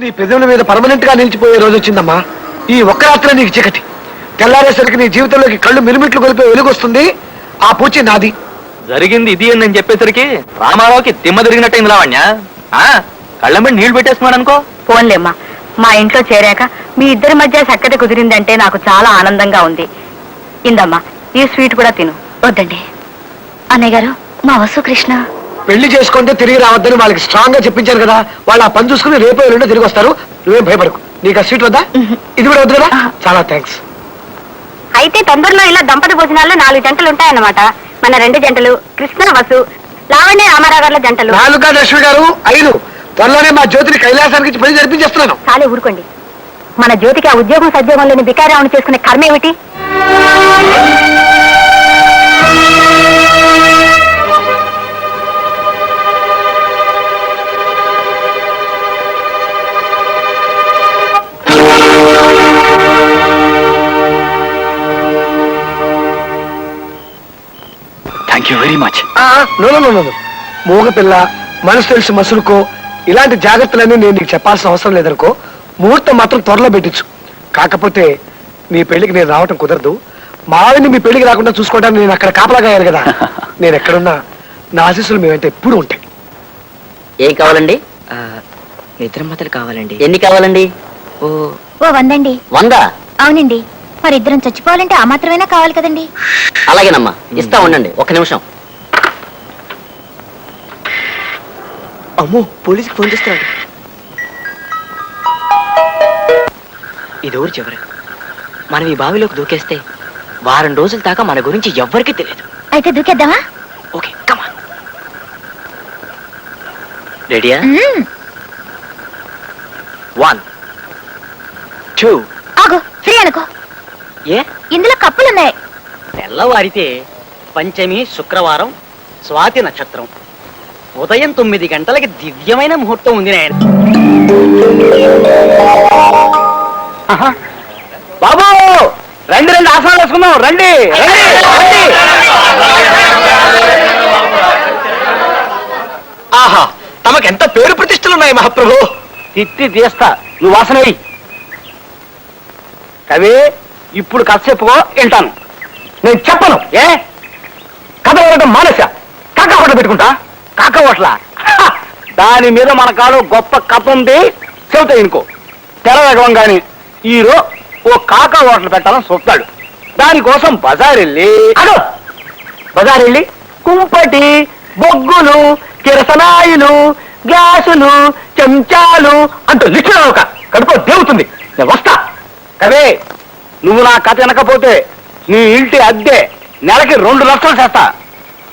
నీ పెదవుల మీద పర్మనెంట్ గా నిలిచిపోయే రోజు వచ్చిందమ్మా. ఈ ఒక్క రాత్రి నీకు చీకటి, తెల్లారేసరికి నీ జీవితంలోకి కళ్ళు మిరుమిట్లు కొలిపే వెలుగు వస్తుంది. ఆ పూచి నాది. జరిగింది ఇది అని నేను చెప్పేసరికి రామారావుకి దిమ్మ తిరిగినట్టయింది లావణ్య. కళ్ళ మీద నీళ్లు పెట్టేస్తున్నాడు అనుకో. ఫోన్లేమ్మా, మా ఇంట్లో చేరాక మీ ఇద్దరి మధ్య సక్కటి కుదిరిందంటే నాకు చాలా ఆనందంగా ఉంది. ఇందమ్మా, ఈ స్వీట్ కూడా తిను. వద్దండి అన్నయ్య గారు, మా వసు కృష్ణ పెళ్లి చేసుకుంటే తిరిగి రావద్దని వాళ్ళకి స్ట్రాంగ్ గా చెప్పించాను కదా. వాళ్ళు ఆ పని చూసుకుని రేపు ఎల్లుండి తిరిగి వస్తారు. నువ్వేం భయపడకు. నీకు ఆ స్వీట్ వద్దా? ఇది కూడా వద్దు కదా? చాలా థ్యాంక్స్. అయితే తొందరలో ఇలా దంపతి భోజనాల్లో 4 జంటలు ఉంటాయన్నమాట. మన 2 జంటలు, కృష్ణ వసు, లావణ్య రామారావు గారుల జంటలు. 4 లక్ష్మి గారు 5. త్వరలోనే మా జ్యోతిని కైలాసానికి పెళ్లి జరిపించేస్తున్నాను. చాలే ఊరుకోండి. మన జ్యోతికి ఆ ఉద్యోగం సద్యోగం లేని బికారావుని చేసుకునే కర్మ ఏమిటి? Thank you very much. మూగ పిల్ల, మనసు తెలిసి మసులుకో. ఇలాంటి జాగ్రత్తలన్నీ నేను నీకు చెప్పాల్సిన అవసరం లేదనుకో. ముహూర్తం మాత్రం త్వరలో పెట్టించు. కాకపోతే నీ పెళ్లికి నేను రావటం కుదరదు. మా ఆవిడ్ని మీ పెళ్లికి రాకుండా చూసుకోవడానికి నేను అక్కడ కాపలాగా అయ్యాను కదా. నేను ఎక్కడున్నా నా ఆశీస్సులు మేమంటే ఎప్పుడు ఉంటాయి. ఏం కావాలండి? నిద్రమతలు కావాలండి. ఎన్ని కావాలండి? ఓ 100 అండి. 100? అవునండి, మరి ఇద్దరం చచ్చిపోవాలంటే ఆ మాత్రమేనా కావాలి కదండి. అలాగేనమ్మా, ఇస్తా ఉండండి. 1 నిమిషం. అమ్మో, పోలీసుకి ఫోన్ చేస్తున్నాడు. ఇది ఊరు చివరి. మనం ఈ బావిలోకి దూకేస్తే వారం రోజుల దాకా మన గురించి ఎవ్వరికీ తెలియదు. అయితే దూకేద్దామా? ఓకే, కమాన్. రెడీయా? 1 2. ఆగు, ఫ్రీ అనుకో. ఏ? ఇందులో కప్పులున్నాయి. తెల్లవారితే పంచమి శుక్రవారం, స్వాతి నక్షత్రం, ఉదయం 9 గంటలకి దివ్యమైన ముహూర్తం ఉంది నాయన. బాబు రండి, ఆసనాలు వేసుకుందాం. రండి. ఆహా, తమకెంత పేరు ప్రతిష్టలు ఉన్నాయి మహాప్రభు. తిట్టి తీస్తా, నువ్వు వాసన వెయ్యి. కవి, ఇప్పుడు కథ చెప్పుకో, వింటాను. నేను చెప్పను. ఏ కథ వినడం మానేసా? కాకా హోటల్ పెట్టుకుంటా? కాకా హోటల? దాని మీద మన కాలు గొప్ప కథ ఉంది, చెబుతా ఇంకో. తెరవేగం గాని ఈరో ఓ కాకా హోటల్ పెట్టాలని చూస్తాడు. దానికోసం బజార్ వెళ్ళి కుంపటి, బొగ్గులు, కిరసనాయిలు, గ్యాసులు, చెంచాలు అంటూ లిస్టు ఒక కడుపు దేవుతుంది. నేను వస్తా. కవే, నువ్వు నా కథ వినకపోతే నీ ఇంటి అద్దె నెలకి 2 లక్షలు చేస్తా.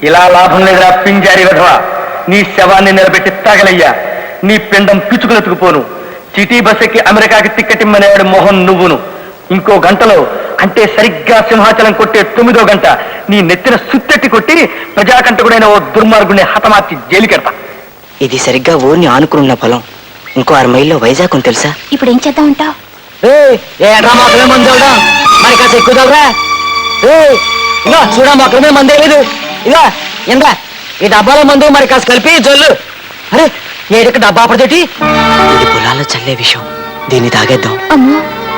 ఇలా లాభం లేదురా పింజారి విధవా. నీ శవాన్ని నిలబెట్టి తాగలయ్యా. నీ పిండం పిచ్చుకులెత్తుకుపోను. సిటీ బస్సుకి అమెరికాకి తిక్కటిమ్మనేవాడు మోహన్ నువ్వును. ఇంకో గంటలో, అంటే సరిగ్గా సింహాచలం కొట్టే 9వ గంట నీ నెత్తిన సుత్తెట్టి కొట్టి ప్రజాకంటకుడైన ఓ దుర్మార్గుని హతమార్చి జైలుకెడతా. ఇది సరిగ్గా ఊరిని ఆనుకున్న పొలం. ఇంకో 6 మైల్లో వైజాగ్ ఉంది తెలుసా? ఇప్పుడు ఏం చేద్దాం ఉంటావు? మరి కాస్త ఎక్కువరా. ఇగా చూడా, మాత్రమే మందే లేదు. ఇగా ఎంద్రా, ఈ డబ్బాలో మందు మరి కాస్త కలిపి జల్లు. అరే, ఏడకి డబ్బా పడదేటి? ఇది పొలాల్లో చల్లే విషయం. దీన్ని తాగేద్దాం. అమ్మో,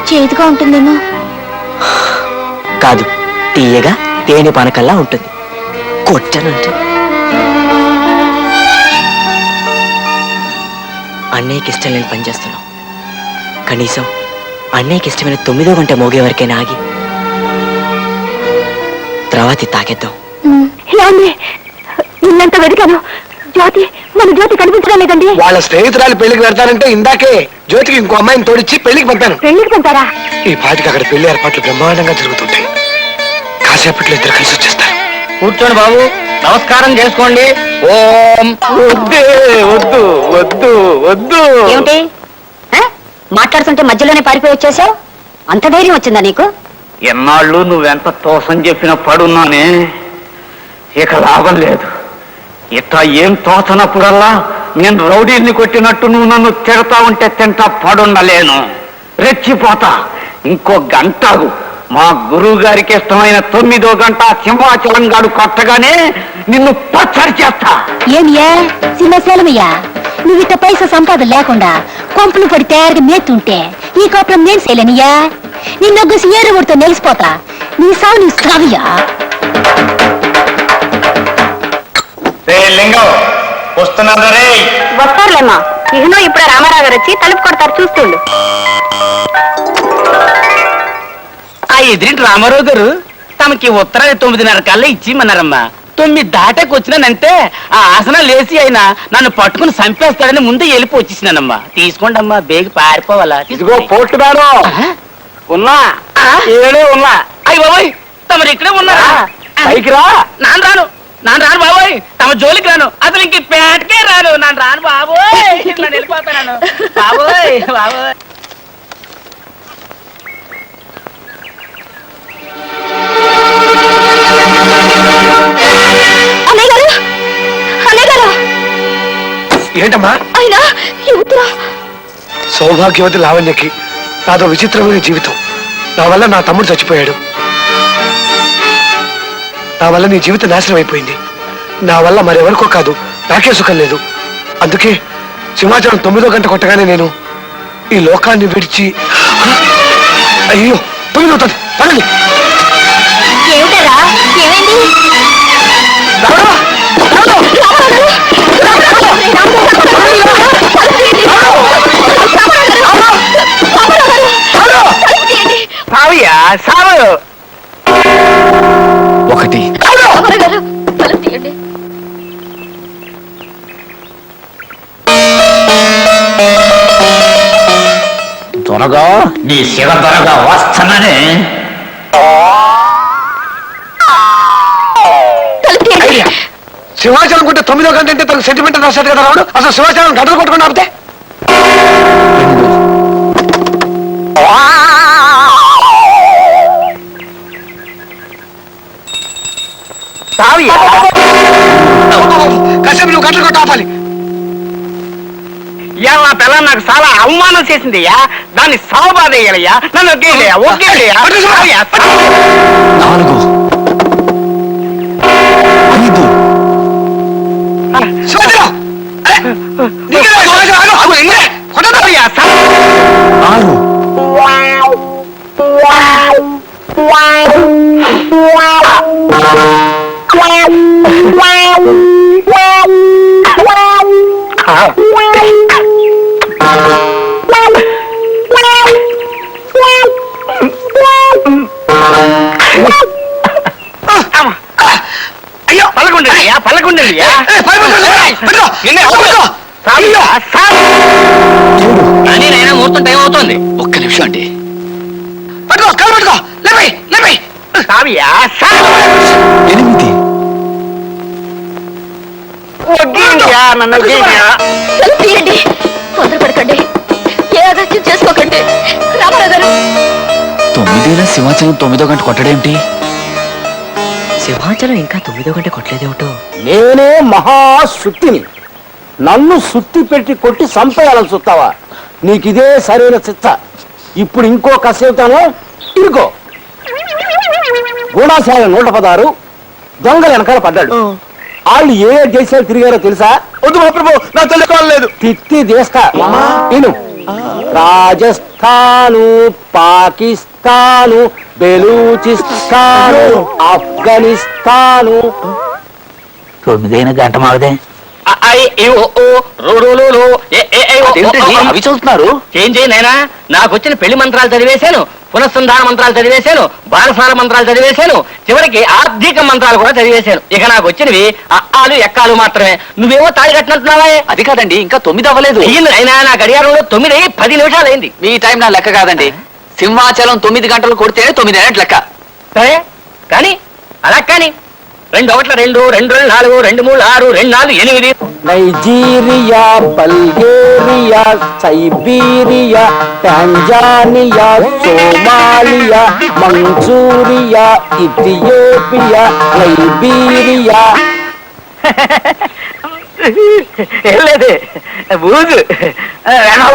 చేదుగా ఉంటుందేమో. కాదు, తీయగా తేనె పానకల్లా ఉంటుంది. కొట్టనంటే అన్నయ్యకి ఇష్టం లేని పని చేస్తున్నాం. కనీసం అన్నయ్యకి ఇష్టమైన 9వ గంట మోగే వరకైనా ఆగి తర్వాత తాగేద్దాం. నిన్నంత వెతికాను, మన జ్యోతి కనిపించడం లేదండి. వాళ్ళ స్నేహితురాలు పెళ్లికి వెళ్తారంటే ఇందాకే జ్యోతికి ఇంకో అమ్మాయిని తోడిచ్చి పెళ్లికి పంపాను. పెళ్లికి పంపారా? ఈ పాటికి అక్కడ పెళ్లి ఏర్పాట్లు బ్రహ్మాండంగా జరుగుతుంటాయి. కాసేపట్లో ఇద్దరు కలిసి వచ్చేస్తారు. కూర్చోండి బాబు, నమస్కారం చేసుకోండి. ఓం. వద్దు వద్దు వద్దు. ఏమిటి మాట్లాడుతుంటే మధ్యలోనే పారిపోయి వచ్చేసావు? అంత ధైర్యం వచ్చిందా నీకు? ఎన్నాళ్ళు నువ్వెంత తోసం చెప్పిన పడున్నానే, ఇక లాభం లేదు. ఇట్లా ఏం తోచనప్పుడల్లా నేను రౌడీల్ని కొట్టినట్టు నువ్వు నన్ను తిడతా ఉంటే తింటా పడుండలేను. రెచ్చిపోతా. ఇంకో గంటకు మా గురువు గారికి ఇష్టమైన 9వ గంట సింహాచలం గాడు కొట్టగానే నిన్ను పచ్చడి చేస్తా. ఏమియా సింహాచలమయ్యా, నువ్వు ఇట్ట పైసా సంపాదన లేకుండా పంపులు పడి తయారుగా మేతుంటే ఈ కాపురం నేను చేయలేనియా నిన్నొగ్గసి ఏరుముడితో నెలిసిపోతా నీ సావు నీ సావియా లింగం వస్తున్నారు రే. వస్తారులేమ్మా ఇహనో ఇప్పుడు రామారావు గారు వచ్చి తలుపు కొడతారు చూస్తుండు. ఆ ఎదిరింటి రామారావు గారు తమకి ఉత్తరాన్ని 9:30 కల్లా ఇచ్చిమన్నారమ్మా. 9 దాటాకి వచ్చినానంటే ఆ ఆసనం లేచి అయినా నన్ను పట్టుకుని చంపేస్తాడని ముందే వెళ్ళిపో వచ్చేసినానమ్మా. తీసుకోండి అమ్మా, బేగి పారిపోవాలా? ఇదిగో పోర్టుగాడు ఉన్నా ఏడే ఉన్నా. అయ్యి బాబాయ్ తమరు ఇక్కడే ఉన్నారా? పైకి రా. నాన్న రాను బాబోయ్, తమ జోలికి రాను, అసలు ఇంక పేటకే రాను. నాన్న రాను బాబోయ్, నన్ను వెళ్ళిపోతాను బాబోయ్. ఏంటమ్మా? సౌభాగ్యవతి లావణ్యకి నాదో విచిత్రమైన జీవితం. నా వల్ల నా తమ్ముడు చచ్చిపోయాడు. నా వల్ల నీ జీవితం నాశనం అయిపోయింది. నా వల్ల మరెవరికో కాదు, నాకే సుఖం లేదు. అందుకే సింహాచలం 9వ గంట కొట్టగానే నేను ఈ లోకాన్ని విడిచి అయ్యో 9 అవుతుంది పడండి. ఏమిటరా ఏమైంది ఒకటి త్వరగా నీ శివ త్వరగా వస్తానని. సింహాచలం కొట్టే 9వ గంట అంటే తనకు సెంటిమెంట్ రాశాడు కదా రావుడు. అసలు సింహాచలం గంటలు కొట్టుకుని ఆపితే కాసేపు నువ్వు గంటలు కొట్టి ఆపాలి. ఇవాళ నా పిల్ల నాకు చాలా అవమానం చేసిందయ్యా. దాన్ని సావబాధ వేయాలయ్యా. నన్ను ఒకేలయ్యా. 4 5 సింహాచలం కొట్టదయ్యా 6 అయ్యో పల్లకుండయ్యా, పల్లకుండయ్యా. కానీ నైనా ముహూర్తం టైం అవుతుంది. ఒక్క నిమిషం అండి. పట్టుకో కాలు పట్టుకో లేపై 8 నన్ను తీయండి తొందరపడకండి ఏ అగత్యం చేసుకోకండి రామారావు గారు 9 సింహాచలం 9వ గంట కొట్టడేమిటి? సింహాచలం ఇంకా 9వ గంట కొట్టలేదేమిటో. నేనే మహాశుద్ధిని, నన్ను సుత్తి పెట్టి కొట్టి చంపేయాలని చూస్తావా? నీకిదే సరైన చిత్త. ఇప్పుడు ఇంకో కసేపుతాను ఇరుకో. గూఢాశాల 116 దొంగలు వెనకాల పడ్డాడు. వాళ్ళు ఏ దేశాలు తిరిగారో తెలుసా? వద్దు మహాప్రభు, నా తెలుసుకోలేదు. తిత్తి దేశా ఇను. రాజస్థాను, పాకిస్తాను, బెలూచిస్తాను, ఆఫ్ఘనిస్తాను. 9 గంట మాగదే. అవి చూస్తున్నారు. ఏం చేయనైనా నాకు వచ్చిన పెళ్లి మంత్రాలు చదివేశాను, పునఃసంధాన మంత్రాలు చదివేశాను, బాలసాల మంత్రాలు చదివేశాను, చివరికి ఆర్థిక మంత్రాలు కూడా చదివేశాను. ఇక నాకు వచ్చినవి అక్కాలు ఎక్కాలు మాత్రమే. నువ్వేమో తాళి కట్టినట్టున్నావా? అది కాదండి, ఇంకా 9 అవ్వలేదు. అయినా నా గడియారంలో 9 అయ్యి 10 నిమిషాలు అయింది. మీ టైం నా లెక్క కాదండి. సింహాచలం 9 గంటలు కొడితేనే 9 అయినట్టు లెక్క. సరే కానీ అలా కానీ 2 1 2 2 4 2 3 6 2 4 8. Nigeria, Bulgaria, Siberia, Tanzania, Somalia, Manchuria, Ethiopia, Liberia. లేదు బూజు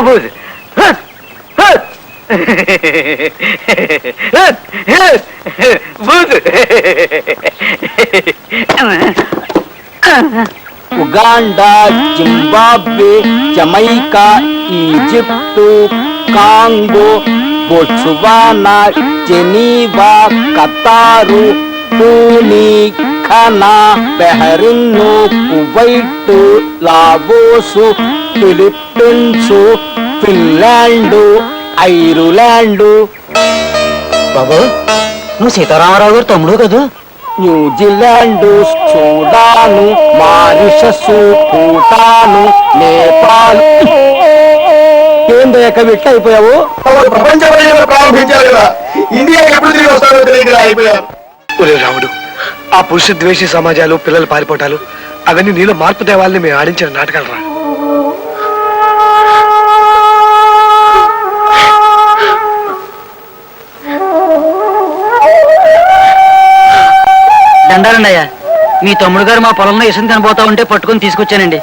బూజు బూజు. Uganda, Zimbabwe, Jamaica, Egypt, Congo, Botswana, Geneva, Qatar, పూని, ఖనా, బెహరిన్ను, Kuwait, Laos, Philippines, Finland, Ireland. బాబు నువ్వు సీతారామరావు గారు తమ్ముడు కదూ? New Zealand, Sudan, Mauritius, Bhutan, Nepal. ఏం దయక విట్ల అయిపోయావు? ప్రపంచ ప్రారంభించారు కదా, ఇండియా ఎప్పుడు తిరిగి వస్తారో తెలియక అయిపోయారు. ఒరే రాముడు, ఆ పురుష ద్వేషి సమాజాలు, పిల్లలు పారిపోవటాలు అవన్నీ నీలో మార్పు తేవాలని మేము ఆడించిన నాటకాలు రా. దండాలండి అయ్యా, మీ తమ్ముడు గారు మా పొలంలో ఇసుని కనబోతా ఉంటే పట్టుకొని తీసుకొచ్చానండి.